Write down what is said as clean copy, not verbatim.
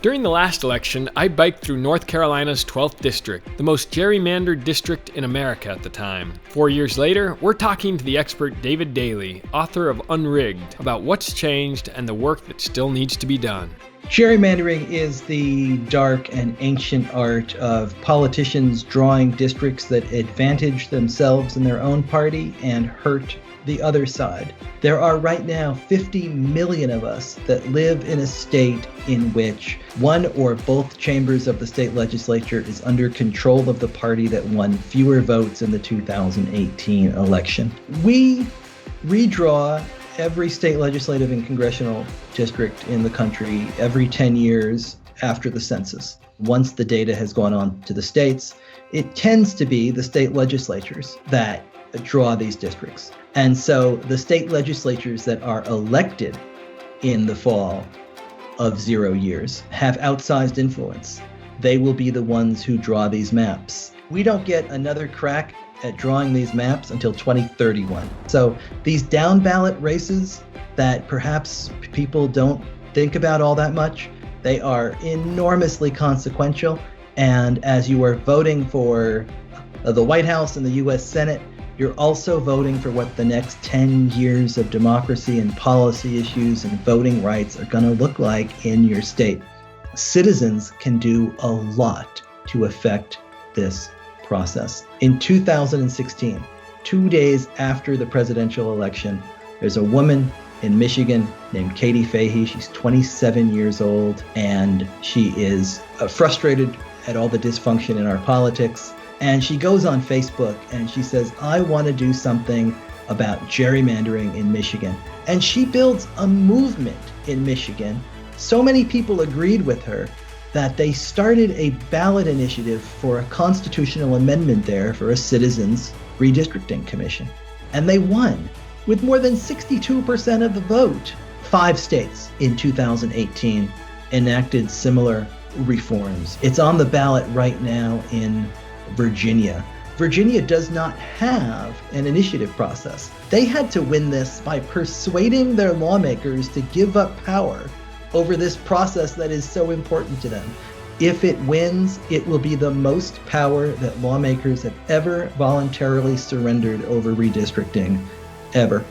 During the last election, I biked through North Carolina's 12th district, the most gerrymandered district in America at the time. 4 years later, we're talking to the expert David Daley, author of Unrigged, about what's changed and the work that still needs to be done. Gerrymandering is the dark and ancient art of politicians drawing districts that advantage themselves and their own party and hurt the other side. There are right now 50 million of us that live in a state in which one or both chambers of the state legislature is under control of the party that won fewer votes in the 2018 election. We redraw every state legislative and congressional district in the country every 10 years after the census. Once the data has gone on to the states, it tends to be the state legislatures that draw these districts. And so the state legislatures that are elected in the fall of 0 years have outsized influence. They will be the ones who draw these maps. We don't get another crack at drawing these maps until 2031. So these down ballot races that perhaps people don't think about all that much, they are enormously consequential. And as you are voting for the White House and the US Senate, you're also voting for what the next 10 years of democracy and policy issues and voting rights are going to look like in your state. Citizens can do a lot to affect this process. In 2016, 2 days after the presidential election, there's a woman in Michigan named Katie Fahey. She's 27 years old, and she is frustrated at all the dysfunction in our politics. And she goes on Facebook and she says, I want to do something about gerrymandering in Michigan. And she builds a movement in Michigan. So many people agreed with her that they started a ballot initiative for a constitutional amendment there for a citizens redistricting commission. And they won with more than 62% of the vote. 5 states in 2018 enacted similar reforms. It's on the ballot right now in Virginia. Virginia does not have an initiative process. They had to win this by persuading their lawmakers to give up power over this process that is so important to them. If it wins, it will be the most power that lawmakers have ever voluntarily surrendered over redistricting, ever.